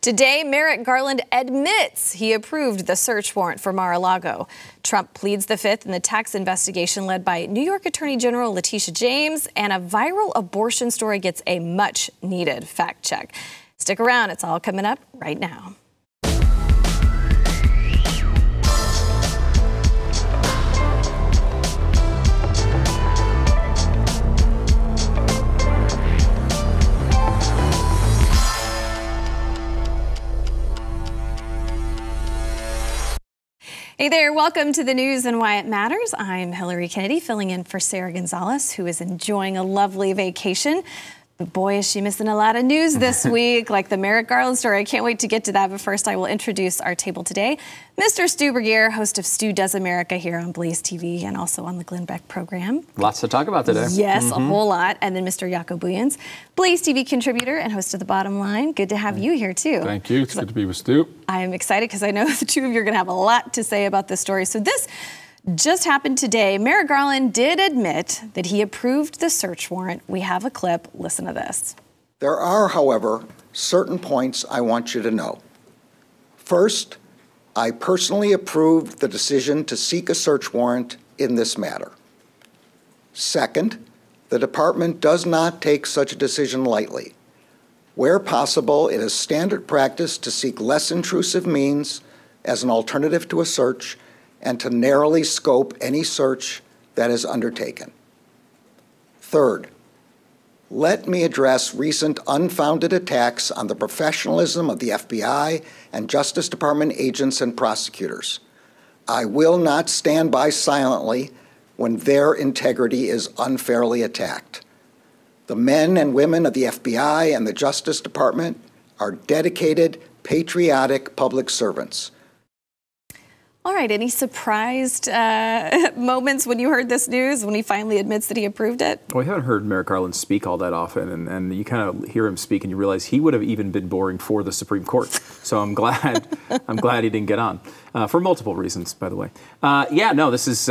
Today, Merrick Garland admits he approved the search warrant for Mar-a-Lago. Trump pleads the fifth in the tax investigation led by New York Attorney General Letitia James, and a viral abortion story gets a much-needed fact check. Stick around, it's all coming up right now. Hey there, welcome to the news and why it matters. I'm Hillary Kennedy, filling in for Sarah Gonzalez, who is enjoying a lovely vacation. But boy, is she missing a lot of news this week, like the Merrick Garland story. I can't wait to get to that, but first I will introduce our table today. Mr. Stu Burguiere, host of Stu Does America here on BlazeTV and also on the Glenn Beck program. Lots to talk about today. Yes, a whole lot. And then Mr. Jaco Booyens, BlazeTV contributor and host of The Bottom Line. Good to have you here, too. Thank you. It's good to be with Stu. I am excited because I know the two of you are going to have a lot to say about this story. So this just happened today. Merrick Garland did admit that he approved the search warrant. We have a clip. Listen to this. There are, however, certain points I want you to know. First, I personally approved the decision to seek a search warrant in this matter. Second, the department does not take such a decision lightly. Where possible, it is standard practice to seek less intrusive means as an alternative to a search and to narrowly scope any search that is undertaken. Third, let me address recent unfounded attacks on the professionalism of the FBI and Justice Department agents and prosecutors. I will not stand by silently when their integrity is unfairly attacked. The men and women of the FBI and the Justice Department are dedicated, patriotic public servants. All right, any surprised moments when you heard this news, when he finally admits that he approved it? Well, we haven't heard Merrick Garland speak all that often, and you kind of hear him speak and you realize he would have even been boring for the Supreme Court. So I'm glad he didn't get on, for multiple reasons, by the way. Yeah, no, this is,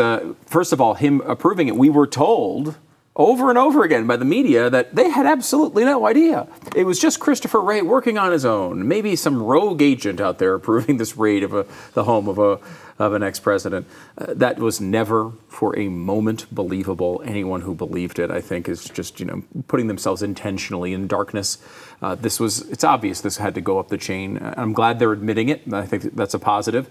first of all, him approving it. We were told over and over again by the media that they had absolutely no idea. It was just Christopher Wray working on his own. Maybe some rogue agent out there approving this raid of the home of an ex-president. That was never for a moment believable. Anyone who believed it, I think, is just, putting themselves intentionally in darkness. It's obvious this had to go up the chain. I'm glad they're admitting it. I think that's a positive.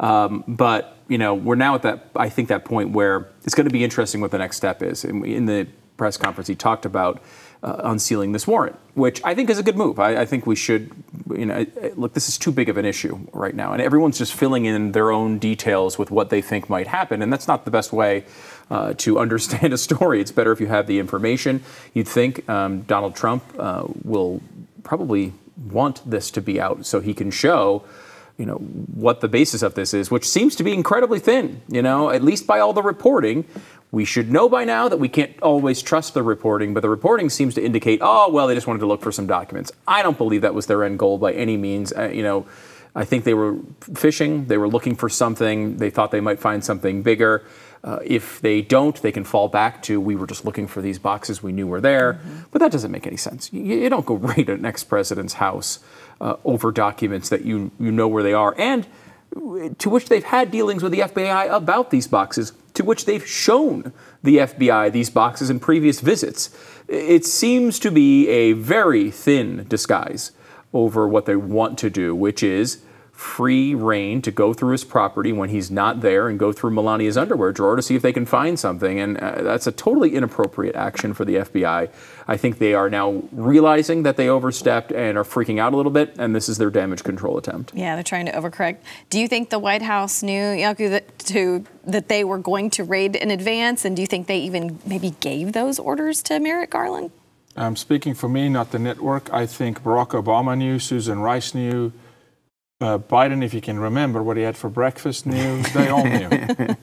But, we're now at that point where it's going to be interesting what the next step is. In the press conference, he talked about unsealing this warrant, which I think is a good move. I think we should, look, this is too big of an issue right now. And everyone's just filling in their own details with what they think might happen. And that's not the best way to understand a story. It's better if you have the information. You'd think Donald Trump will probably want this to be out so he can show what the basis of this is, which seems to be incredibly thin, at least by all the reporting. We should know by now that we can't always trust the reporting, but the reporting seems to indicate, oh, well, they just wanted to look for some documents. I don't believe that was their end goal by any means. I think they were fishing. They were looking for something. They thought they might find something bigger. If they don't, they can fall back to, we were just looking for these boxes we knew were there. But that doesn't make any sense. You don't go raid an ex-president's house over documents that you know where they are, and to which they've had dealings with the FBI about these boxes, to which they've shown the FBI these boxes in previous visits. It seems to be a very thin disguise over what they want to do, which is free reign to go through his property when he's not there and go through Melania's underwear drawer to see if they can find something. And that's a totally inappropriate action for the FBI. I think they are now realizing that they overstepped and are freaking out a little bit, and this is their damage control attempt. Yeah, they're trying to overcorrect. Do you think the White House knew, Jaco, that they were going to raid in advance, and do you think they even maybe gave those orders to Merrick Garland? Speaking for me, not the network, I think Barack Obama knew, Susan Rice knew, Biden, if you can remember what he had for breakfast, knew. They all knew.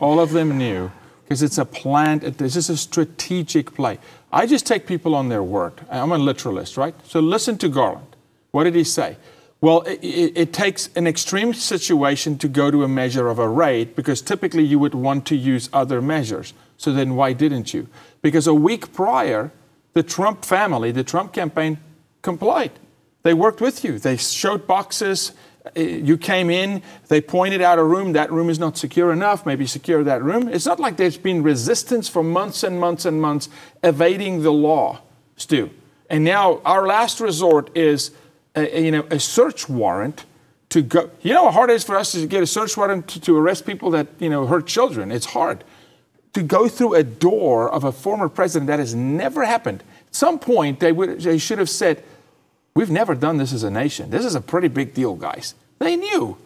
All of them knew. Because it's a planned, this is a strategic play. I just take people on their word. I'm a literalist, right? So listen to Garland. What did he say? Well, it takes an extreme situation to go to a measure of a raid, because typically you would want to use other measures. So then why didn't you? Because a week prior, the Trump family, the Trump campaign complied. They worked with you. They showed boxes. You came in. They pointed out a room. That room is not secure enough. Maybe secure that room. It's not like there's been resistance for months and months and months evading the law, Stu. And now our last resort is, a search warrant to go. You know how hard it is for us to get a search warrant to arrest people that, hurt children. It's hard. To go through a door of a former president, that has never happened. At some point, they should have said, we've never done this as a nation. This is a pretty big deal, guys. They knew.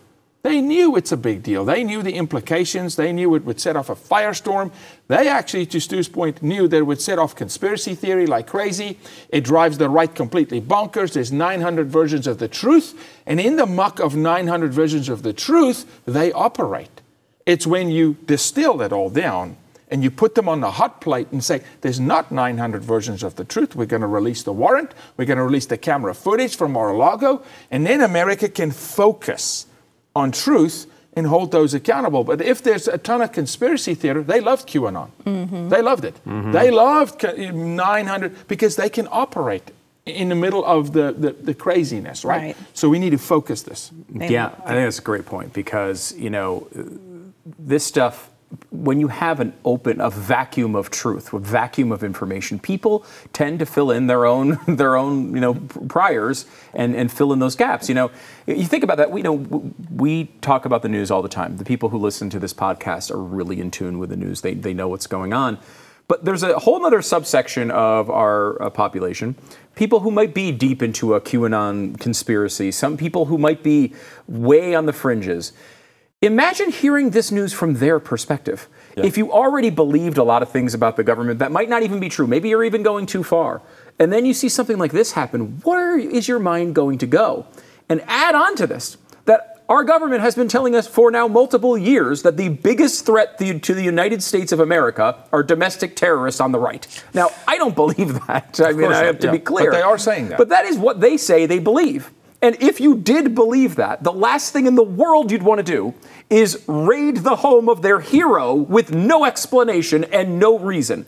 They knew it's a big deal. They knew the implications. They knew it would set off a firestorm. They actually, to Stu's point, knew that it would set off conspiracy theory like crazy. It drives the right completely bonkers. There's 900 versions of the truth. And in the muck of 900 versions of the truth, they operate. It's when you distill it all down and you put them on the hot plate and say, there's not 900 versions of the truth. We're going to release the warrant. We're going to release the camera footage from Mar-a-Lago. And then America can focus on truth and hold those accountable. But if there's a ton of conspiracy theater, they loved QAnon. Mm-hmm. They loved it. Mm-hmm. They loved 900 because they can operate in the middle of the craziness, right? So we need to focus this. Yeah, I think that's a great point because, this stuff, when you have a vacuum of truth, a vacuum of information, people tend to fill in their own priors and fill in those gaps. You think about that. We talk about the news all the time. The people who listen to this podcast are really in tune with the news. They know what's going on. But there's a whole other subsection of our population, people who might be deep into a QAnon conspiracy, some people who might be way on the fringes. Imagine hearing this news from their perspective. Yeah. If you already believed a lot of things about the government that might not even be true, maybe you're even going too far, and then you see something like this happen, where is your mind going to go? And add on to this, that our government has been telling us for now multiple years that the biggest threat to the United States of America are domestic terrorists on the right. Now, I don't believe that. I have to be clear. But they are saying that. But that is what they say they believe. And if you did believe that, the last thing in the world you'd want to do is raid the home of their hero with no explanation and no reason.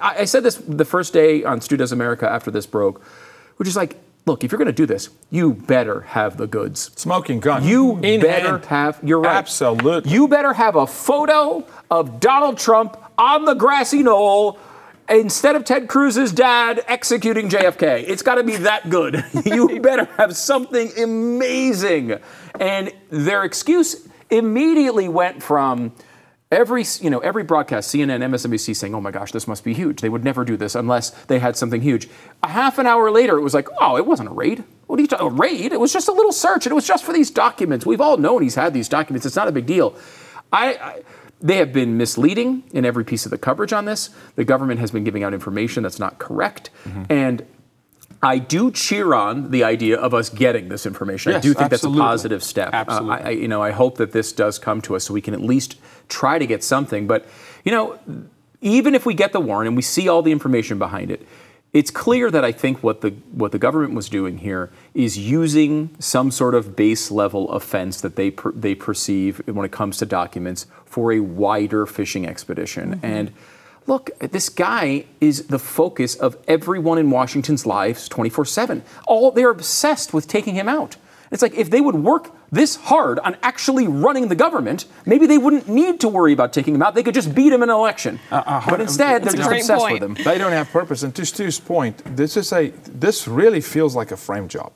I said this the first day on Stu Does America after this broke, which is like, look, if you're going to do this, you better have the goods. Smoking gun. You better have, you're right. Absolutely. You better have a photo of Donald Trump on the grassy knoll instead of Ted Cruz's dad executing JFK. It's got to be that good. You better have something amazing. And their excuse immediately went from every broadcast, CNN, MSNBC, saying, oh my gosh, this must be huge. They would never do this unless they had something huge. A half an hour later, it was like, oh, it wasn't a raid. What are you talking about? A raid? It was just a little search, and it was just for these documents. We've all known he's had these documents. It's not a big deal. They have been misleading in every piece of the coverage on this. The government has been giving out information that's not correct. Mm-hmm. And I do cheer on the idea of us getting this information. Yes, I do think absolutely. That's a positive step. Absolutely. I hope that this does come to us so we can at least try to get something. But, even if we get the warrant and we see all the information behind it, it's clear that I think what the government was doing here is using some sort of base level offense that they perceive when it comes to documents for a wider fishing expedition. Mm-hmm. And look, this guy is the focus of everyone in Washington's lives 24/7. They're obsessed with taking him out. It's like if they would work this hard on actually running the government, maybe they wouldn't need to worry about taking him out. They could just beat him in an election. But instead, they're just obsessed with him. They don't have purpose. And to Stu's point, this really feels like a frame job.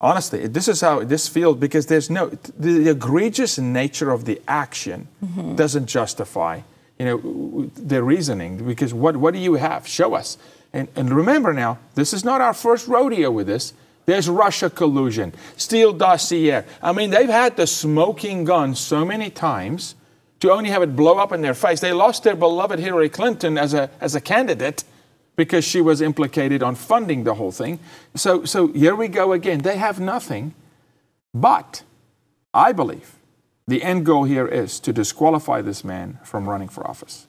Honestly, this is how this feels because the egregious nature of the action doesn't justify their reasoning. Because what do you have? Show us. And remember now, this is not our first rodeo with this. There's Russia collusion, Steele dossier. I mean, they've had the smoking gun so many times to only have it blow up in their face. They lost their beloved Hillary Clinton as a candidate because she was implicated on funding the whole thing. So here we go again. They have nothing. But I believe the end goal here is to disqualify this man from running for office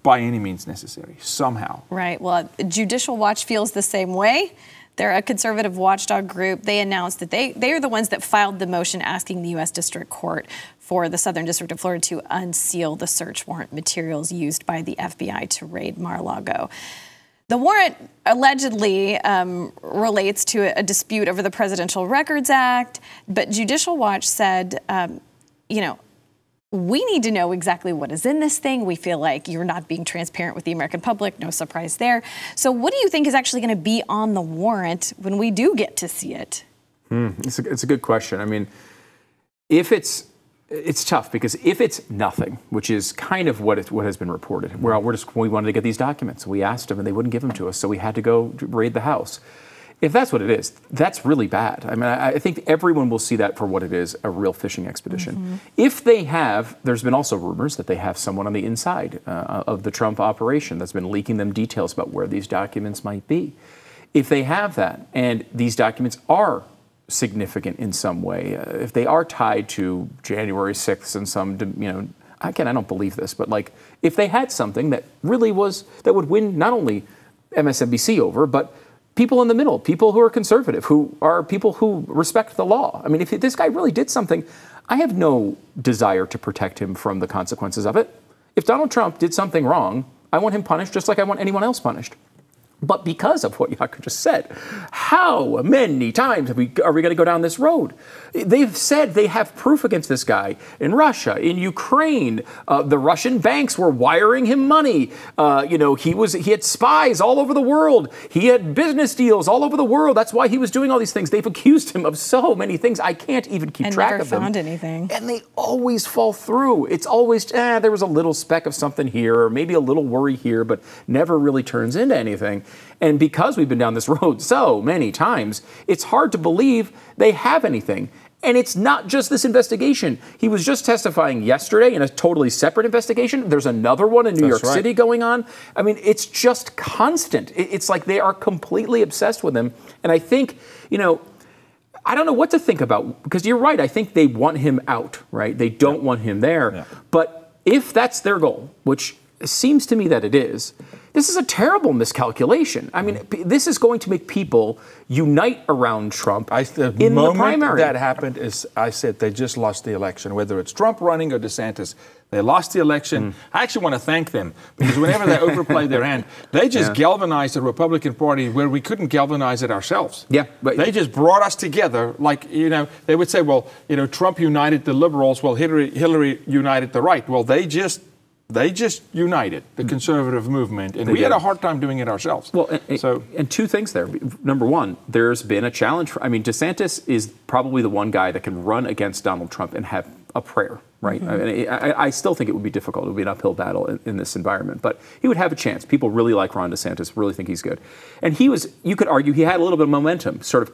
by any means necessary, somehow. Right. Well, Judicial Watch feels the same way. They're a conservative watchdog group. They announced that they are the ones that filed the motion asking the U.S. District Court for the Southern District of Florida to unseal the search warrant materials used by the FBI to raid Mar-a-Lago. The warrant allegedly relates to a dispute over the Presidential Records Act, but Judicial Watch said, you know, we need to know exactly what is in this thing. We feel like you're not being transparent with the American public. No surprise there. So what do you think is actually going to be on the warrant when we do get to see it? It's a good question. I mean, if it's tough, because if it's nothing, which is kind of what has been reported, we wanted to get these documents. We asked them and they wouldn't give them to us, so we had to go raid the house. If that's what it is, that's really bad. I mean, I think everyone will see that for what it is, a real fishing expedition. If they have, there's been also rumors that they have someone on the inside of the Trump operation that's been leaking them details about where these documents might be. If they have that, and these documents are significant in some way, if they are tied to January 6th and some, you know, again, I don't believe this, but like, if they had something that really that would win not only MSNBC over, but people in the middle, people who are conservative, who are people who respect the law. I mean, if this guy really did something, I have no desire to protect him from the consequences of it. If Donald Trump did something wrong, I want him punished just like I want anyone else punished. But because of what Yaku just said, how many times are we going to go down this road? They've said they have proof against this guy in Russia, in Ukraine. The Russian banks were wiring him money. You know, he had spies all over the world. He had business deals all over the world. That's why he was doing all these things. They've accused him of so many things. I can't even keep track of them. And never found anything. And they always fall through. It's always, there was a little speck of something here, or maybe a little worry here, but never really turns into anything. And because we've been down this road so many times, it's hard to believe they have anything. And it's not just this investigation. He was just testifying yesterday in a totally separate investigation. There's another one in New York City going on. I mean, it's just constant. It's like they are completely obsessed with him. And I think, you know, I don't know what to think about, because you're right. I think they want him out, right? They don't want him there. Yeah. But if that's their goal, which seems to me that it is, this is a terrible miscalculation. I mean, this is going to make people unite around Trump in the primary. That happened is, I said, they just lost the election. Whether it's Trump running or DeSantis, they lost the election. I actually want to thank them, because whenever they overplayed their hand, they just galvanized the Republican Party where we couldn't galvanize it ourselves. Yeah, but they just brought us together. Like, you know, they would say, well, you know, Trump united the liberals, well, Hillary united the right. Well, they just united the conservative movement, and we had a hard time doing it ourselves. Well, and two things there. Number one, there's been a challenge. I mean, DeSantis is probably the one guy that can run against Donald Trump and have a prayer, right? I still think it would be difficult. It would be an uphill battle in this environment, but he would have a chance. People really like Ron DeSantis, really think he's good. And you could argue he had a little bit of momentum, sort of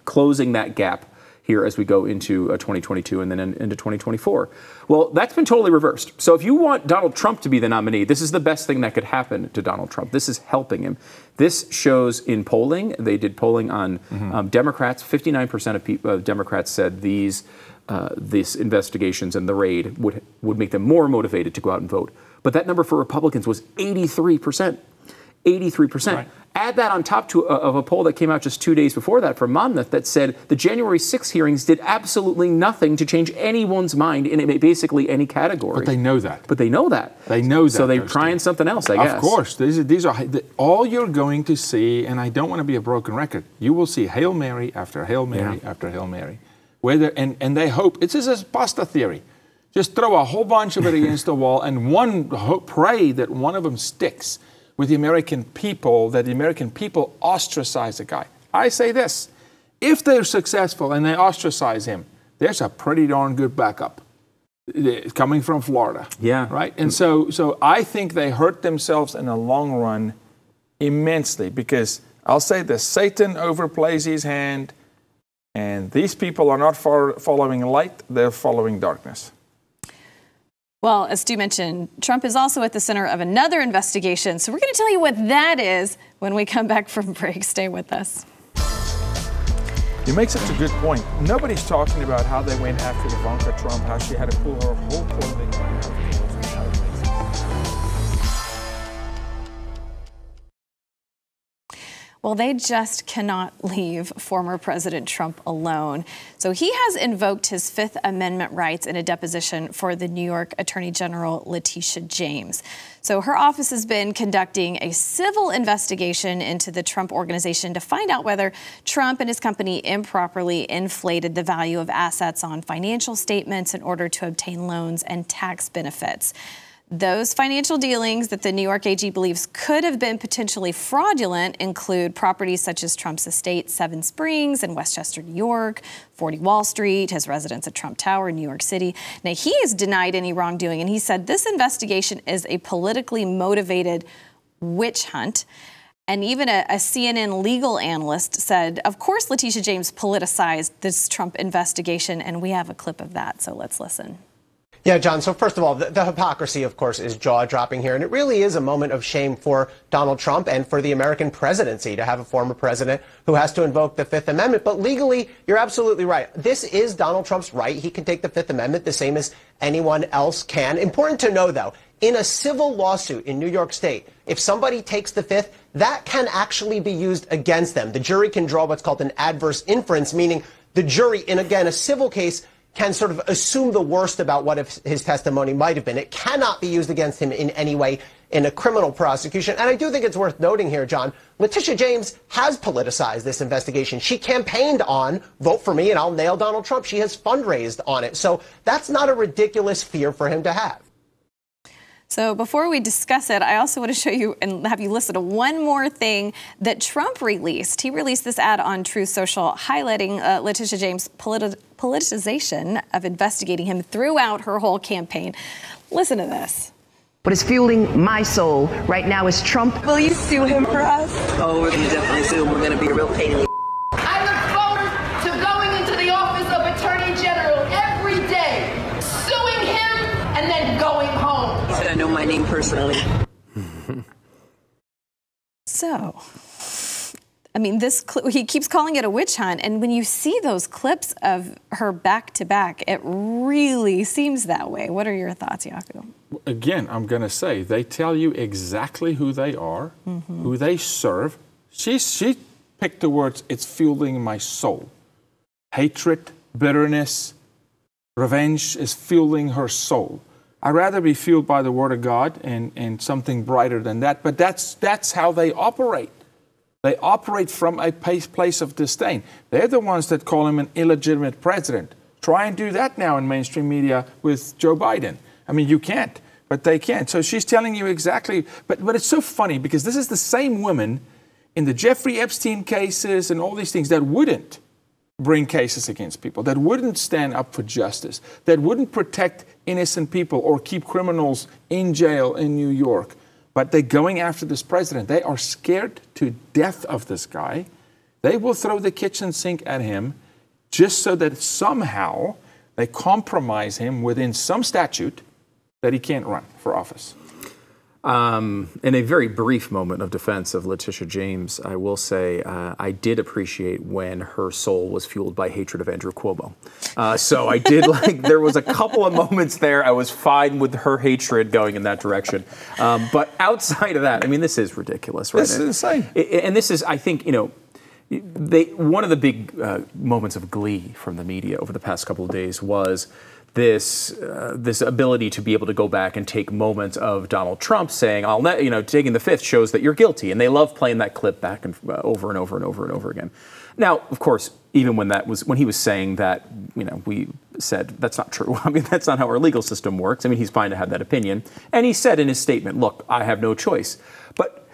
closing that gap here as we go into 2022 and then into 2024. Well, that's been totally reversed. So if you want Donald Trump to be the nominee, this is the best thing that could happen to Donald Trump. This is helping him. This shows in polling, they did polling on Democrats. 59% of Democrats said these investigations and the raid would make them more motivated to go out and vote. But that number for Republicans was 83%. 83%. Right. Add that on top of a poll that came out just 2 days before that from Monmouth that said the January 6th hearings did absolutely nothing to change anyone's mind in basically any category. But they know that. They know that. So they're trying something else, I guess. Of course. These are all you're going to see, and I don't want to be a broken record. You will see Hail Mary after Hail Mary after Hail Mary. And they hope, it's just a pasta theory. Just throw a whole bunch of it against the wall and pray that one of them sticks with the American people, that the American people ostracize the guy. I say this, if they're successful and they ostracize him, there's a pretty darn good backup coming from Florida. Yeah. Right? And so I think they hurt themselves in the long run immensely, because I'll say this, Satan overplays his hand, and these people are not following light, they're following darkness. Well, as Stu mentioned, Trump is also at the center of another investigation. So we're going to tell you what that is when we come back from break. Stay with us. You make such a good point. Nobody's talking about how they went after Ivanka Trump, how she had to pull her whole clothing line out. Well, they just cannot leave former President Trump alone. So he has invoked his Fifth Amendment rights in a deposition for the New York Attorney General Letitia James. So her office has been conducting a civil investigation into the Trump Organization to find out whether Trump and his company improperly inflated the value of assets on financial statements in order to obtain loans and tax benefits. Those financial dealings that the New York AG believes could have been potentially fraudulent include properties such as Trump's estate, Seven Springs in Westchester, New York, 40 Wall Street, his residence at Trump Tower in New York City. Now, he has denied any wrongdoing, and he said this investigation is a politically motivated witch hunt. And even a CNN legal analyst said, of course, Letitia James politicized this Trump investigation, and we have a clip of that, so let's listen. Yeah, John, so first of all, the hypocrisy, of course, is jaw-dropping here, and it really is a moment of shame for Donald Trump and for the American presidency to have a former president who has to invoke the Fifth Amendment. But legally, you're absolutely right. This is Donald Trump's right. He can take the Fifth Amendment the same as anyone else can. Important to know, though, in a civil lawsuit in New York State, if somebody takes the Fifth, that can actually be used against them. The jury can draw what's called an adverse inference, meaning the jury, in, again, a civil case, can sort of assume the worst about what his testimony might have been. It cannot be used against him in any way in a criminal prosecution. And I do think it's worth noting here, John, Letitia James has politicized this investigation. She campaigned on vote for me and I'll nail Donald Trump. She has fundraised on it. So that's not a ridiculous fear for him to have. So before we discuss it, I also want to show you and have you listen to one more thing that Trump released. He released this ad on Truth Social highlighting Letitia James' politicization of investigating him throughout her whole campaign. Listen to this. What is fueling my soul right now is Trump. Will you sue him for us? Oh, we're going to definitely sue him. We're going to be a real pain in the I look forward to going into the office of Attorney General every day, suing him, and then going home. He said I know my name personally. So, I mean, he keeps calling it a witch hunt, and when you see those clips of her back to back, it really seems that way. What are your thoughts, Jaco? Again, I'm going to say they tell you exactly who they are, who they serve. She picked the words, it's fueling my soul. Hatred, bitterness, revenge is fueling her soul. I'd rather be fueled by the Word of God and something brighter than that, but that's how they operate. They operate from a place of disdain. They're the ones that call him an illegitimate president. Try and do that now in mainstream media with Joe Biden. I mean, you can't, but they can. So she's telling you exactly, but it's so funny because this is the same woman in the Jeffrey Epstein cases and all these things that wouldn't bring cases against people, that wouldn't stand up for justice, that wouldn't protect innocent people or keep criminals in jail in New York. But they're going after this president. They are scared to death of this guy. They will throw the kitchen sink at him just so that somehow they compromise him within some statute that he can't run for office. In a very brief moment of defense of Letitia James, I will say I did appreciate when her soul was fueled by hatred of Andrew Cuomo. So I did there was a couple of moments there I was fine with her hatred going in that direction. But outside of that, I mean, this is ridiculous, right? This is insane. And this is, I think, one of the big moments of glee from the media over the past couple of days was this ability to be able to go back and take moments of Donald Trump saying, taking the Fifth shows that you're guilty. And they love playing that clip back and over and over and over and over again. Now, of course, even when he was saying that, we said that's not true. I mean, that's not how our legal system works. I mean, he's fine to have that opinion. And he said in his statement, look, I have no choice. But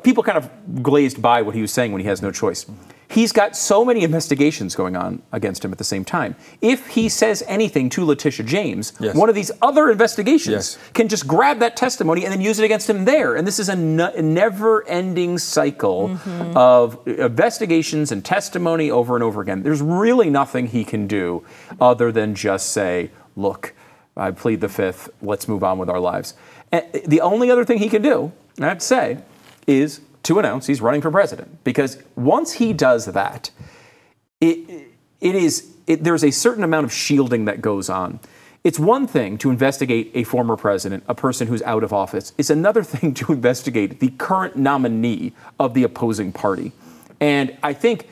people kind of glazed by what he was saying when he has no choice. He's got so many investigations going on against him at the same time. If he says anything to Letitia James, one of these other investigations can just grab that testimony and then use it against him there. And this is a never-ending cycle of investigations and testimony over and over again. There's really nothing he can do other than just say, look, I plead the Fifth, let's move on with our lives. And the only other thing he can do, I have to say, is to announce he's running for president. Because once he does that, there's a certain amount of shielding that goes on. it's one thing to investigate a former president, a person who's out of office. It's another thing to investigate the current nominee of the opposing party. And I think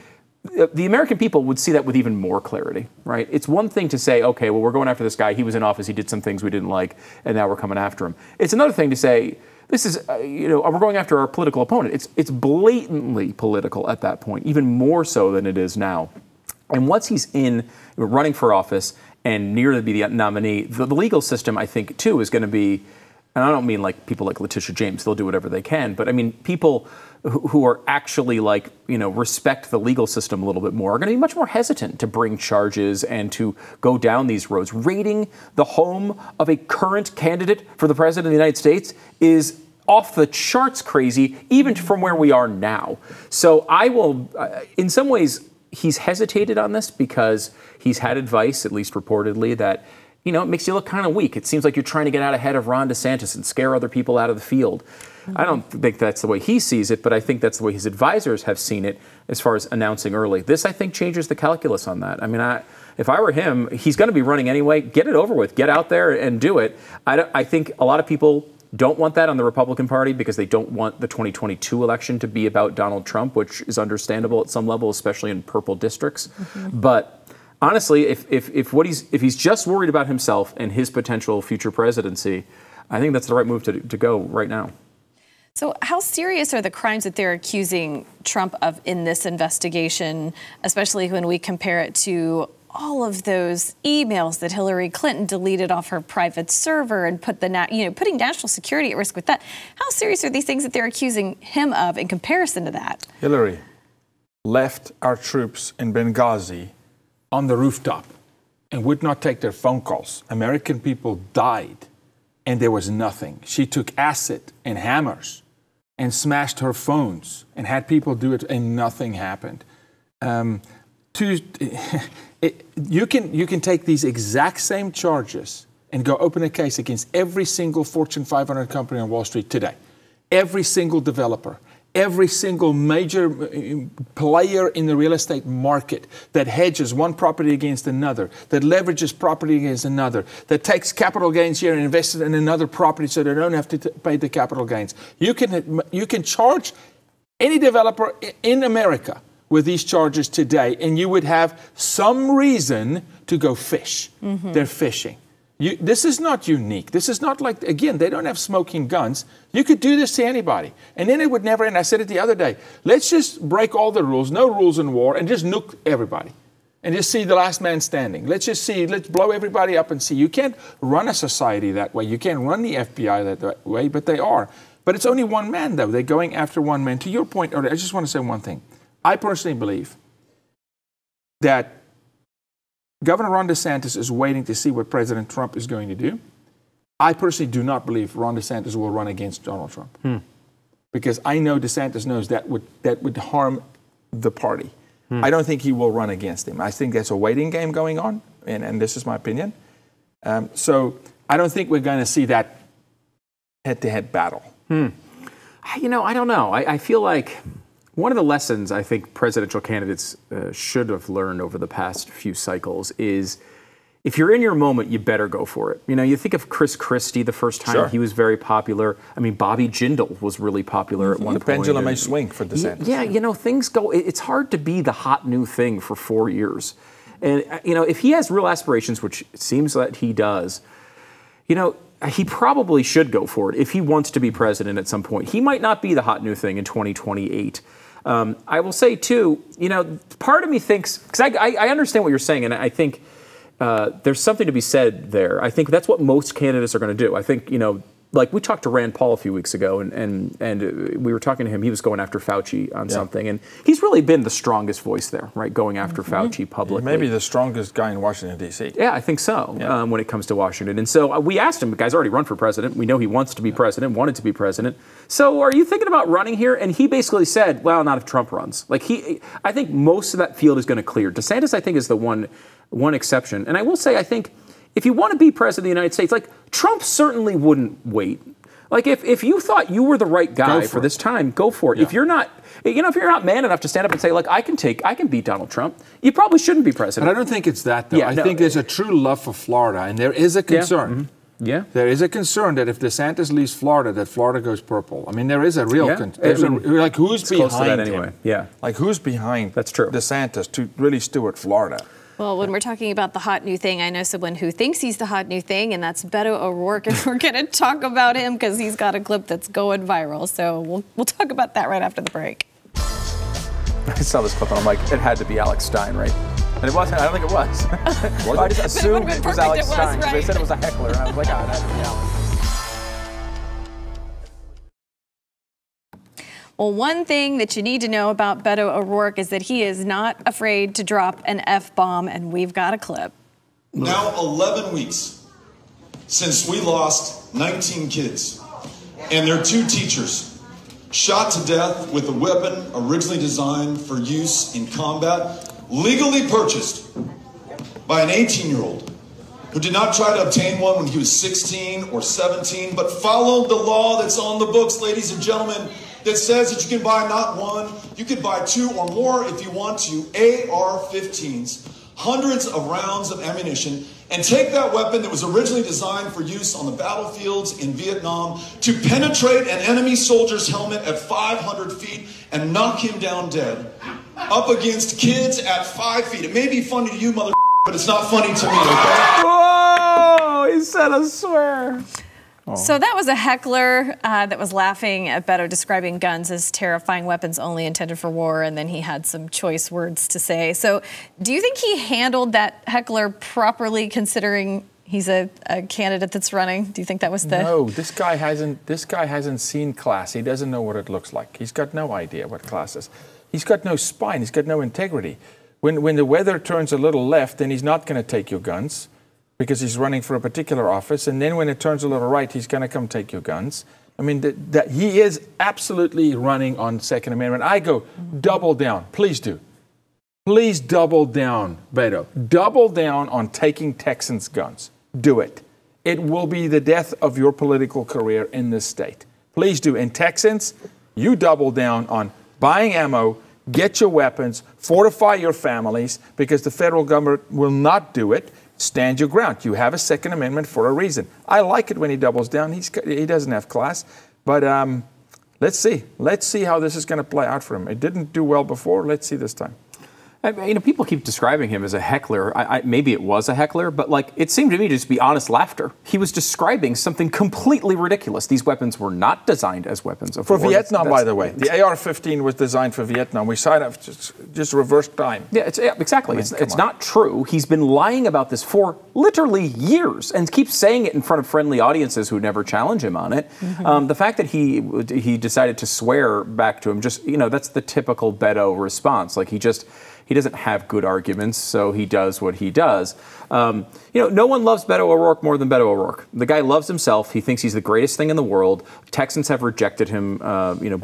the American people would see that with even more clarity, right? It's one thing to say, okay, well, we're going after this guy. He was in office. He did some things we didn't like, and now we're coming after him. It's another thing to say, this is, we're going after our political opponent. It's blatantly political at that point, even more so than it is now. And once he's running for office and near to be the nominee, the legal system, I think, too, is going to be, and I don't mean like people like Letitia James, they'll do whatever they can, but I mean people who are actually respect the legal system a little bit more are going to be much more hesitant to bring charges and to go down these roads. Raiding the home of a current candidate for the president of the United States is off the charts crazy, even from where we are now. So I will, in some ways, he's hesitated on this because he's had advice, at least reportedly, that it makes you look kind of weak. It seems like you're trying to get out ahead of Ron DeSantis and scare other people out of the field. I don't think that's the way he sees it, but I think that's the way his advisors have seen it as far as announcing early. This, I think, changes the calculus on that. I mean, if I were him, he's going to be running anyway. Get it over with. Get out there and do it. I think a lot of people don't want that on the Republican Party because they don't want the 2022 election to be about Donald Trump, which is understandable at some level, especially in purple districts. But honestly, if he's just worried about himself and his potential future presidency, I think that's the right move to go right now. So how serious are the crimes that they're accusing Trump of in this investigation, especially when we compare it to all of those emails that Hillary Clinton deleted off her private server and putting national security at risk with that? How serious are these things that they're accusing him of in comparison to that? Hillary left our troops in Benghazi on the rooftop and would not take their phone calls. American people died and there was nothing. She took acid and hammers and smashed her phones and had people do it and nothing happened. You can take these exact same charges and go open a case against every single Fortune 500 company on Wall Street today. Every single developer, every single major player in the real estate market that hedges one property against another, that leverages property against another, that takes capital gains here and invests it in another property so they don't have to pay the capital gains. You can charge any developer in America with these charges today, and you would have some reason to go fish. Mm-hmm. They're fishing. This is not unique. This is not like, again, they don't have smoking guns. You could do this to anybody. And then it would never end. I said it the other day. Let's just break all the rules, no rules in war, and just nuke everybody. And just see the last man standing. Let's blow everybody up and see. You can't run a society that way. You can't run the FBI that way, but they are. But it's only one man, though. They're going after one man. To your point earlier, I just want to say one thing. I personally believe that Governor Ron DeSantis is waiting to see what President Trump is going to do. I personally do not believe Ron DeSantis will run against Donald Trump. Because I know DeSantis knows that would harm the party. I don't think he will run against him. I think there's a waiting game going on, and this is my opinion. So I don't think we're going to see that head-to-head battle. I don't know. I feel like one of the lessons I think presidential candidates should have learned over the past few cycles is if you're in your moment, you better go for it. You think of Chris Christie the first time he was very popular. I mean, Bobby Jindal was really popular at one point. The pendulum may swing for DeSantis. Yeah, things go. It's hard to be the hot new thing for 4 years. And, if he has real aspirations, which it seems that he does, he probably should go for it if he wants to be president at some point. He might not be the hot new thing in 2028. I will say, too, part of me thinks, because I understand what you're saying, and I think there's something to be said there. I think that's what most candidates are going to do. I think, like we talked to Rand Paul a few weeks ago, and we were talking to him. He was going after Fauci on something, and he's really been the strongest voice there, right? Going after Fauci publicly. Maybe the strongest guy in Washington, D.C. Yeah, I think so. When it comes to Washington, and so we asked him. The guy's already run for president. We know he wants to be president, wanted to be president. So are you thinking about running here? And he basically said, well, not if Trump runs. I think most of that field is going to clear. DeSantis, I think, is the one exception. And I will say, I think, if you want to be president of the United States, Trump certainly wouldn't wait. Like, if you thought you were the right guy for this time, go for it. Yeah. If you're not, if you're not man enough to stand up and say, look, I can beat Donald Trump, you probably shouldn't be president. But I don't think it's that, though. I think there's a true love for Florida, and there is a concern. Yeah. Yeah. There is a concern that if DeSantis leaves Florida, that Florida goes purple. I mean, there is a real concern. Like, who's behind him? Yeah. Like, who's behind That's true. DeSantis to really steward Florida? Well, when we're talking about the hot new thing, I know someone who thinks he's the hot new thing, and that's Beto O'Rourke, and we're going to talk about him because he's got a clip that's going viral. So we'll talk about that right after the break. I saw this clip and I'm like, it had to be Alex Stein, right? And it wasn't. I don't think it was. I just assumed it was Alex Stein because they said it was a heckler, and I was like, oh, that's Alex. Well, one thing that you need to know about Beto O'Rourke is that he is not afraid to drop an F-bomb, and we've got a clip. Now 11 weeks since we lost 19 kids and their 2 teachers shot to death with a weapon originally designed for use in combat, legally purchased by an 18-year-old who did not try to obtain one when he was 16 or 17, but followed the law that's on the books, ladies and gentlemen, that says that you can buy not one, you can buy 2 or more if you want to, AR-15s, hundreds of rounds of ammunition, and take that weapon that was originally designed for use on the battlefields in Vietnam to penetrate an enemy soldier's helmet at 500 feet and knock him down dead, up against kids at 5 feet. It may be funny to you, mother, but it's not funny to me, okay? Whoa! He said a swear. Oh. So that was a heckler that was laughing at Beto describing guns as terrifying weapons only intended for war, and then he had some choice words to say. So do you think he handled that heckler properly, considering he's a candidate that's running? Do you think that was the... No, this guy hasn't seen class. He doesn't know what it looks like. He's got no idea what class is. He's got no spine. He's got no integrity. When the weather turns a little left, then he's not going to take your guns, because he's running for a particular office, and then when it turns a little right, he's going to come take your guns. I mean, that he is absolutely running on Second Amendment. I go, double down. Please do. Please double down, Beto. Double down on taking Texans' guns. Do it. It will be the death of your political career in this state. Please do. And Texans, you double down on buying ammo, get your weapons, fortify your families, because the federal government will not do it. Stand your ground. You have a Second Amendment for a reason. I like it when he doubles down. He doesn't have class. But let's see. Let's see how this is going to play out for him. It didn't do well before. Let's see this time. People keep describing him as a heckler. Maybe it was a heckler, but it seemed to me to just be honest laughter. He was describing something completely ridiculous. These weapons were not designed as weapons of war. For Vietnam, by the way. The AR-15 was designed for Vietnam. We signed up just reverse time. Yeah, exactly. It's not true. He's been lying about this for literally years and keeps saying it in front of friendly audiences who never challenge him on it. Mm-hmm. The fact that he decided to swear back to him, that's the typical Beto response. He doesn't have good arguments, so he does what he does. No one loves Beto O'Rourke more than Beto O'Rourke. The guy loves himself. He thinks he's the greatest thing in the world. Texans have rejected him,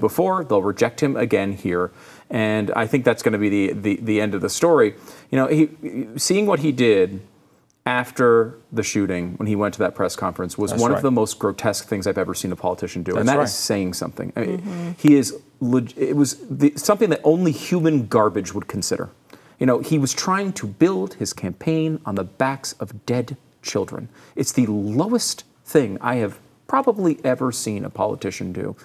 before. They'll reject him again here, and I think that's going to be the end of the story. Seeing what he did after the shooting, when he went to that press conference, was one of the most grotesque things I've ever seen a politician do. And that is saying something. I mean, it was something that only human garbage would consider. He was trying to build his campaign on the backs of dead children. It's the lowest thing I have probably ever seen a politician do.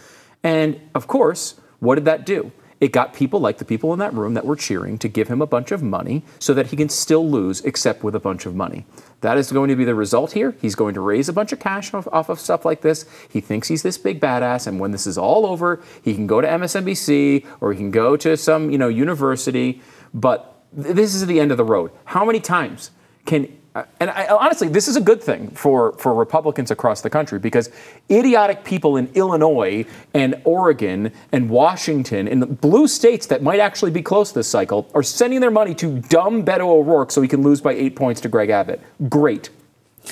And of course, what did that do? It got people like the people in that room that were cheering to give him a bunch of money so that he can still lose, except with a bunch of money. That is going to be the result here. He's going to raise a bunch of cash off of stuff like this. He thinks he's this big badass, and when this is all over, he can go to MSNBC or he can go to some, university. But this is the end of the road. How many times can... honestly, this is a good thing for Republicans across the country, because idiotic people in Illinois and Oregon and Washington and the blue states that might actually be close this cycle are sending their money to dumb Beto O'Rourke so he can lose by 8 points to Greg Abbott. Great.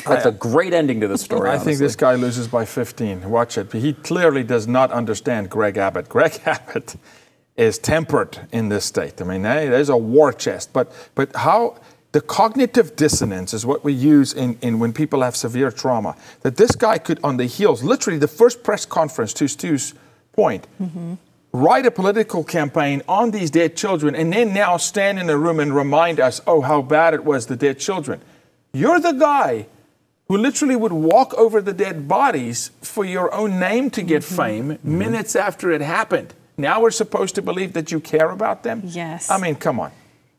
That's a great ending to the story. I think this guy loses by 15. Watch it. He clearly does not understand Greg Abbott. Greg Abbott is tempered in this state. I mean, there's a war chest. But how... the cognitive dissonance is what we use in when people have severe trauma. That this guy could, on the heels, literally the first press conference, to Stu's point, write a political campaign on these dead children, and then now stand in a room and remind us, oh, how bad it was, the dead children. You're the guy who literally would walk over the dead bodies for your own name to get fame minutes after it happened. Now we're supposed to believe that you care about them? Yes. I mean, come on.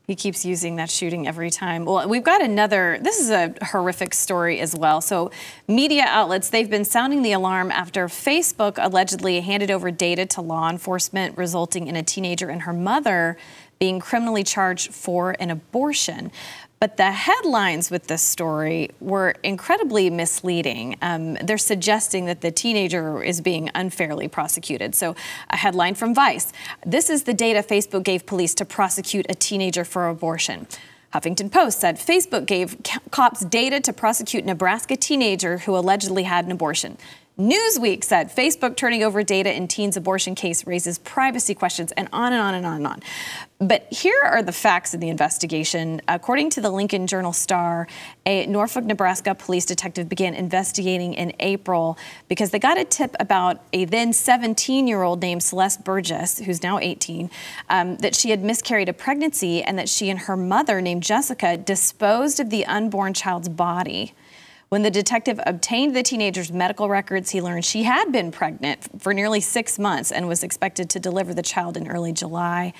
He keeps using that shooting every time. Well, we've got another, this is a horrific story as well. So media outlets, they've been sounding the alarm after Facebook allegedly handed over data to law enforcement, resulting in a teenager and her mother being criminally charged for an abortion. But the headlines with this story were incredibly misleading. They're suggesting that the teenager is being unfairly prosecuted. So a headline from Vice: this is the data Facebook gave police to prosecute a teenager for abortion. Huffington Post said Facebook gave cops data to prosecute Nebraska teenager who allegedly had an abortion. Newsweek said Facebook turning over data in teen's abortion case raises privacy questions, and on and on and on and on. But here are the facts of the investigation. According to the Lincoln Journal-Star, a Norfolk, Nebraska police detective began investigating in April because they got a tip about a then 17-year-old named Celeste Burgess, who's now 18, that she had miscarried a pregnancy and that she and her mother, named Jessica, disposed of the unborn child's body. When the detective obtained the teenager's medical records, he learned she had been pregnant for nearly 6 months and was expected to deliver the child in early July.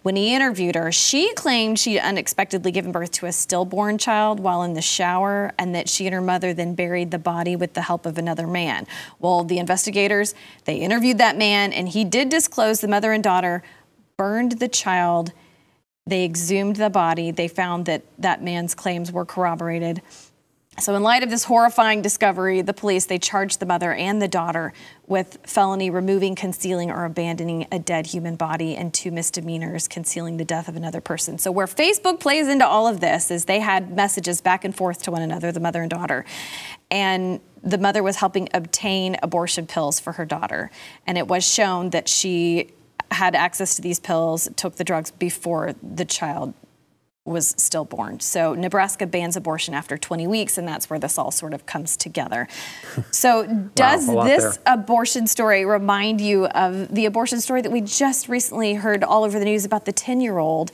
When he interviewed her, she claimed she'd unexpectedly given birth to a stillborn child while in the shower, and that she and her mother then buried the body with the help of another man. Well, the investigators, they interviewed that man, and he did disclose the mother and daughter burned the child. They exhumed the body. They found that that man's claims were corroborated. So in light of this horrifying discovery, the police, they charged the mother and the daughter with felony removing, concealing, or abandoning a dead human body, and 2 misdemeanors, concealing the death of another person. So where Facebook plays into all of this is they had messages back and forth to one another, the mother and daughter. And the mother was helping obtain abortion pills for her daughter. And it was shown that she had access to these pills, took the drugs before the child was stillborn. So Nebraska bans abortion after 20 weeks, and that's where this all sort of comes together. So does this abortion story remind you of the abortion story that we just recently heard all over the news about the 10-year-old?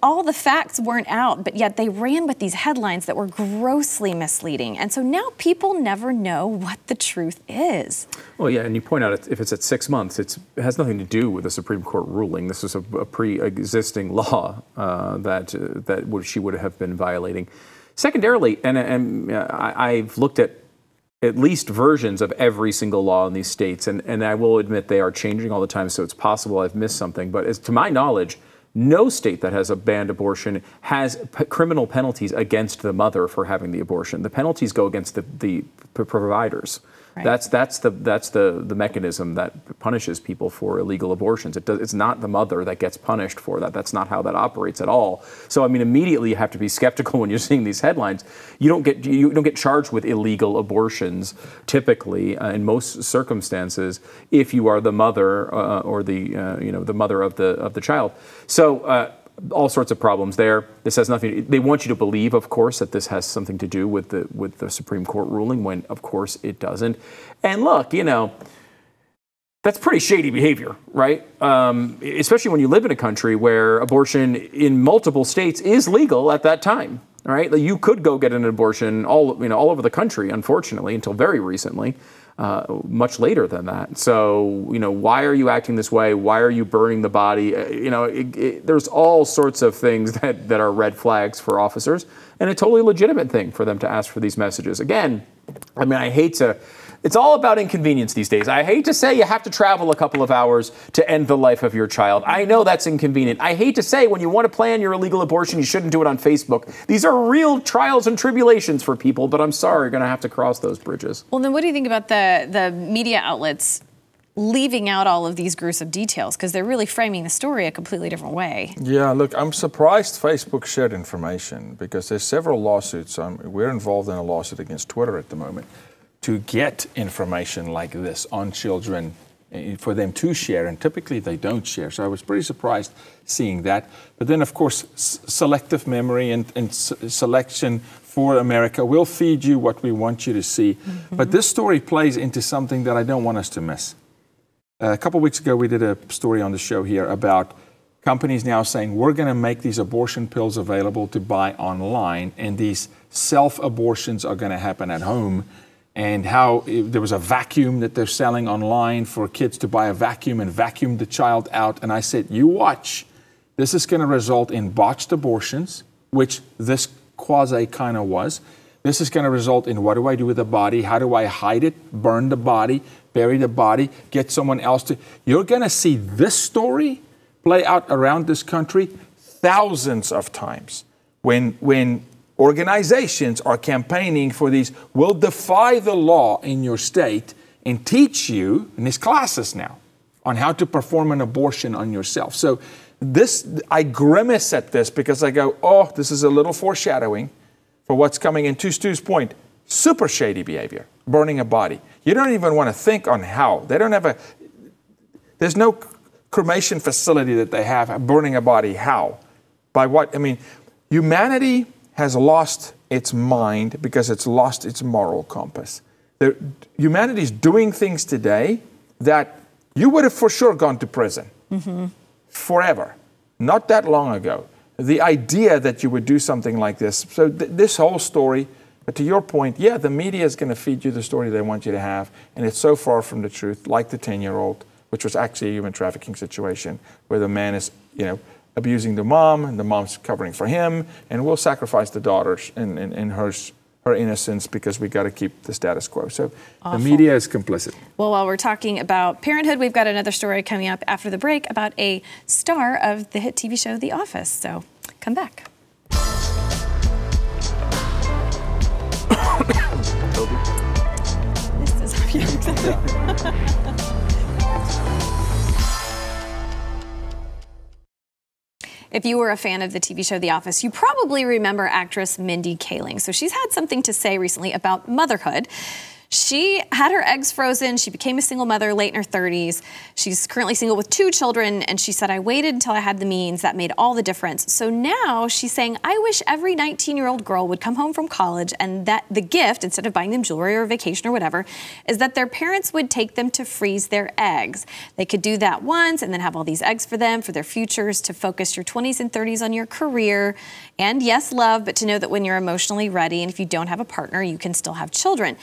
All the facts weren't out, but yet they ran with these headlines that were grossly misleading. And so now people never know what the truth is. Well, yeah, and you point out if it's at 6 months, it has nothing to do with the Supreme Court ruling. This is a pre-existing law that she would have been violating. Secondarily, and I've looked at least versions of every single law in these states, and I will admit they are changing all the time, so it's possible I've missed something. But as to my knowledge, no state that has a banned abortion has criminal penalties against the mother for having the abortion. The penalties go against the providers. Right. That's the mechanism that punishes people for illegal abortions. It's not the mother that gets punished for that. That's not how that operates at all. So I mean, immediately you have to be skeptical when you're seeing these headlines. You don't get charged with illegal abortions typically in most circumstances if you are the mother or the mother of the child. So. All sorts of problems there. This has nothing. They want you to believe, of course, that this has something to do with the Supreme Court ruling, when, of course, it doesn't. And look, that's pretty shady behavior, right? Especially when you live in a country where abortion in multiple states is legal at that time, right? You could go get an abortion all over the country, unfortunately, until very recently. Much later than that. So, why are you acting this way? Why are you burning the body? There's all sorts of things that are red flags for officers, and a totally legitimate thing for them to ask for these messages. Again, I mean, it's all about inconvenience these days. I hate to say you have to travel a couple of hours to end the life of your child. I know that's inconvenient. I hate to say when you want to plan your illegal abortion, you shouldn't do it on Facebook. These are real trials and tribulations for people, but I'm sorry, you're going to have to cross those bridges. Well, then what do you think about the media outlets leaving out all of these gruesome details? Because they're really framing the story a completely different way. Yeah, look, I'm surprised Facebook shared information, because there's several lawsuits. We're involved in a lawsuit against Twitter at the moment to get information like this on children for them to share, and typically they don't share. So I was pretty surprised seeing that. But then, of course, selective memory and selection for America will feed you what we want you to see. Mm-hmm. But this story plays into something that I don't want us to miss. A couple of weeks ago, we did a story on the show here about companies now saying we're going to make these abortion pills available to buy online, and these self-abortions are going to happen at home. And how there was a vacuum that they're selling online for kids to buy a vacuum and vacuum the child out. And I said, you watch. This is going to result in botched abortions, which this quasi kind of was. This is going to result in what do I do with the body? How do I hide it, burn the body, bury the body, get someone else to... You're going to see this story play out around this country thousands of times when organizations are campaigning for these, will defy the law in your state and teach you, in these classes now, on how to perform an abortion on yourself. So this, I grimace at this because I go, oh, this is a little foreshadowing for what's coming. And to Stu's point, super shady behavior, burning a body. You don't even want to think on how. They don't have there's no cremation facility that they have burning a body. How? By what? I mean, humanity has lost its mind because it's lost its moral compass. Humanity's doing things today that you would have for sure gone to prison forever, not that long ago. The idea that you would do something like this. So this whole story, but to your point, yeah, the media is going to feed you the story they want you to have, and it's so far from the truth, like the 10-year-old, which was actually a human trafficking situation where the man is, abusing the mom, and the mom's covering for him, and we'll sacrifice the daughters and her innocence because we got to keep the status quo. So awful. The media is complicit. Well, while we're talking about parenthood, we've got another story coming up after the break about a star of the hit TV show The Office. So come back. This is If you were a fan of the TV show The Office, you probably remember actress Mindy Kaling. So she's had something to say recently about motherhood. She had her eggs frozen. She became a single mother late in her 30s. She's currently single with 2 children. And she said, I waited until I had the means. That made all the difference. So now she's saying, I wish every 19-year-old girl would come home from college and that the gift, instead of buying them jewelry or vacation or whatever, is that their parents would take them to freeze their eggs. They could do that once and then have all these eggs for them, for their futures, to focus your 20s and 30s on your career. And yes, love, but to know that when you're emotionally ready and if you don't have a partner, you can still have children.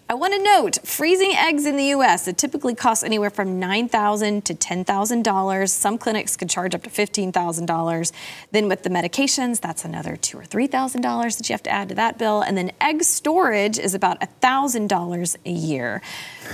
I want to note, freezing eggs in the U.S., it typically costs anywhere from $9,000 to $10,000. Some clinics could charge up to $15,000. Then with the medications, that's another $2,000 or $3,000 that you have to add to that bill. And then egg storage is about $1,000 a year.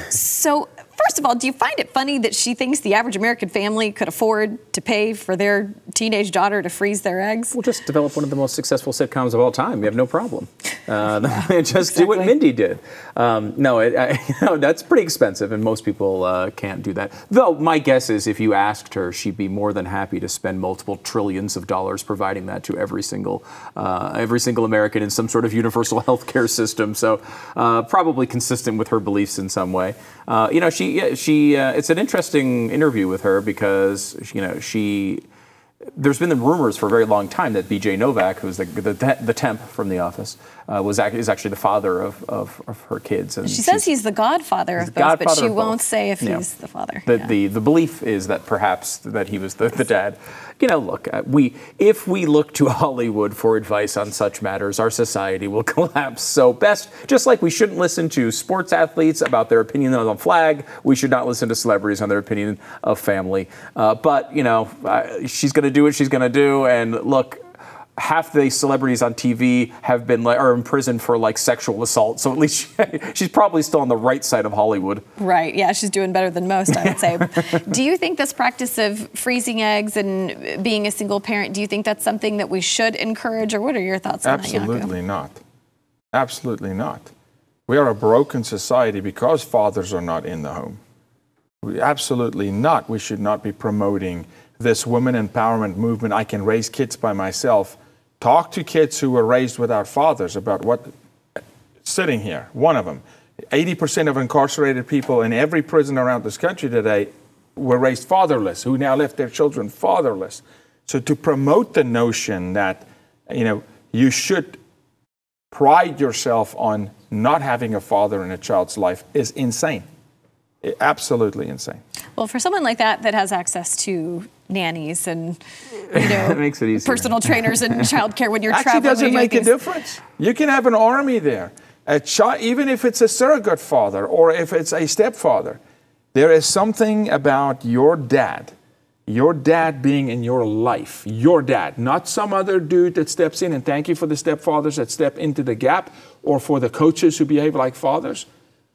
So first of all, do you find it funny that she thinks the average American family could afford to pay for their teenage daughter to freeze their eggs? We'll just develop one of the most successful sitcoms of all time. You have no problem. Just do what Mindy did. That's pretty expensive, and most people can't do that. Though my guess is if you asked her, she'd be more than happy to spend multiple trillions of dollars providing that to every single American in some sort of universal health care system. So probably consistent with her beliefs in some way. It's an interesting interview with her because there's been the rumors for a very long time that B.J. Novak, who's the temp from The Office, is actually the father of her kids. And she says he's the godfather of both, but she won't say if he's the father. The belief is that perhaps that he was the dad. Look, if we look to Hollywood for advice on such matters, our society will collapse. So just like we shouldn't listen to sports athletes about their opinion on the flag, we should not listen to celebrities on their opinion of family. But she's going to do what she's going to do, and look, half the celebrities on TV are in prison for sexual assault. So at least she's probably still on the right side of Hollywood. Right. Yeah, she's doing better than most, I would say. Do you think this practice of freezing eggs and being a single parent, do you think that's something that we should encourage, or what are your thoughts on that, Jaco? Absolutely not. Absolutely not. We are a broken society because fathers are not in the home. Absolutely not. We should not be promoting this women empowerment movement. I can raise kids by myself. Talk to kids who were raised without fathers about what, sitting here, one of them, 80% of incarcerated people in every prison around this country today were raised fatherless, who now left their children fatherless. So to promote the notion that, you should pride yourself on not having a father in a child's life is insane. Absolutely insane. Well, for someone like that has access to nannies and it makes it easier. Personal trainers and childcare when you're traveling. Actually, doesn't make a difference. You can have an army there. Even if it's a surrogate father or if it's a stepfather, there is something about your dad being in your life, your dad, not some other dude that steps in, and thank you for the stepfathers that step into the gap or for the coaches who behave like fathers.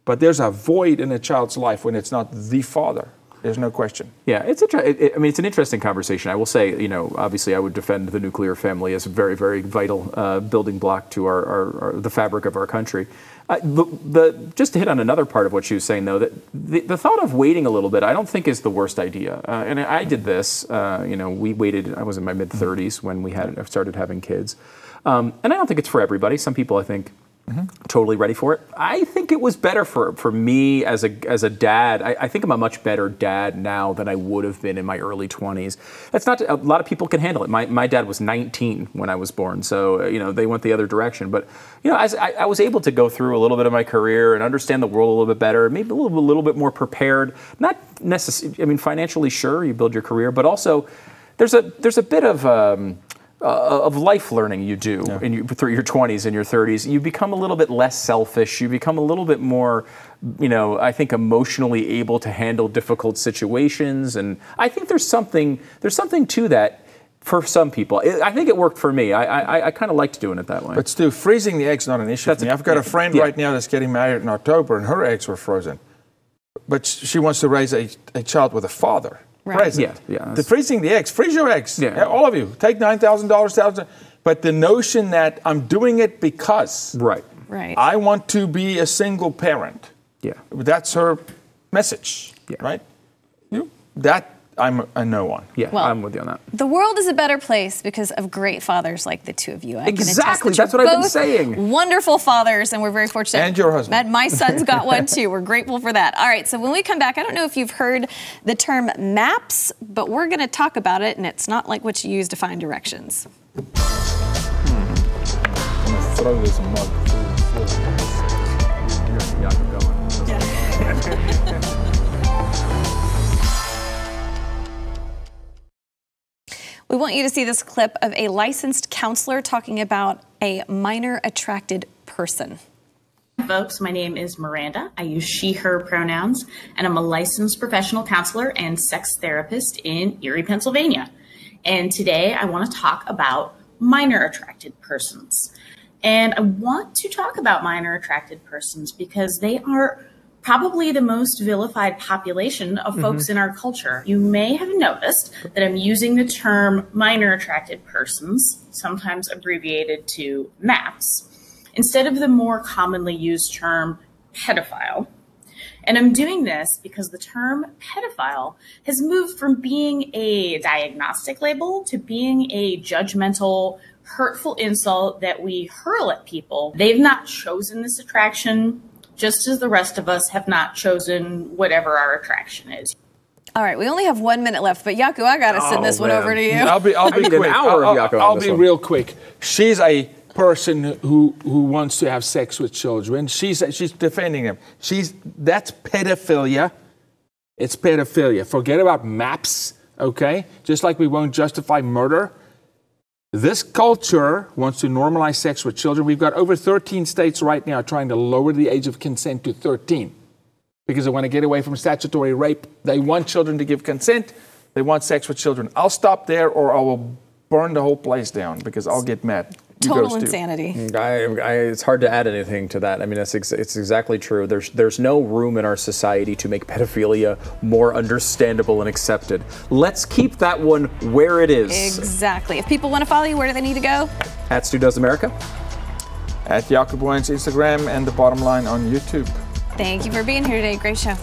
But there's a void in a child's life when it's not the father. There's no question. Yeah, it's an interesting conversation. I will say, obviously I would defend the nuclear family as a very, very vital building block to the fabric of our country. Just to hit on another part of what she was saying, though, that the thought of waiting a little bit, I don't think is the worst idea. And I did this. We waited. I was in my mid-30s when we started having kids, and I don't think it's for everybody. Some people, I think, totally ready for it. I think it was better for me as a dad. I think I'm a much better dad now than I would have been in my early 20s. That's not a lot of people can handle it. My dad was 19 when I was born, so they went the other direction. But as I was able to go through a little bit of my career and understand the world a little bit better, maybe a little bit more prepared. Not necessarily. I mean, financially, sure, you build your career, but also there's a bit of life learning you do through your 20s and your 30s. You become a little bit less selfish. You become a little bit more, I think, emotionally able to handle difficult situations. And I think there's something to that for some people. I think it worked for me. I kind of liked doing it that way. But Stu, freezing the eggs not an issue for me. I've got a friend right now that's getting married in October, and her eggs were frozen. But she wants to raise a child with a father. Right. Yeah. The freezing the eggs. Freeze your eggs. Yeah. All of you. Take $9,000. But the notion that I'm doing it because Right. I want to be a single parent. Yeah. That's her message. Yeah. Right? That I'm a no on. Yeah, well, I'm with you on that. The world is a better place because of great fathers like the two of you. Exactly. That's what I've been saying. Wonderful fathers, and we're very fortunate. And your husband. My son's got one too. We're grateful for that. All right, so when we come back, I don't know if you've heard the term MAPS, but we're going to talk about it, and it's not like what you use to find directions. I'm going to throw this mug through the floor. We want you to see this clip of a licensed counselor talking about a minor attracted person. Folks, my name is Miranda. I use she, her pronouns, and I'm a licensed professional counselor and sex therapist in Erie, Pennsylvania. And today I want to talk about minor attracted persons. And I want to talk about minor attracted persons because they are probably the most vilified population of folks in our culture. You may have noticed that I'm using the term minor attracted persons, sometimes abbreviated to MAPS, instead of the more commonly used term pedophile. And I'm doing this because the term pedophile has moved from being a diagnostic label to being a judgmental, hurtful insult that we hurl at people. They've not chosen this attraction, just as the rest of us have not chosen whatever our attraction is. All right, we only have 1 minute left, but Jaco, I got to send this one over to you. I'll be quick. I'll be real quick. She's a person who wants to have sex with children. She's defending them. That's pedophilia. It's pedophilia. Forget about MAPS, okay? Just like we won't justify murder. This culture wants to normalize sex with children. We've got over 13 states right now trying to lower the age of consent to 13 because they want to get away from statutory rape. They want children to give consent. They want sex with children. I'll stop there or I will burn the whole place down because I'll get mad. Total insanity. It's hard to add anything to that. I mean, it's exactly true. There's no room in our society to make pedophilia more understandable and accepted. Let's keep that one where it is. Exactly. If people want to follow you, where do they need to go? At Stu Does America. At Jacob Boyens Instagram and The Bottom Line on YouTube. Thank you for being here today. Great show.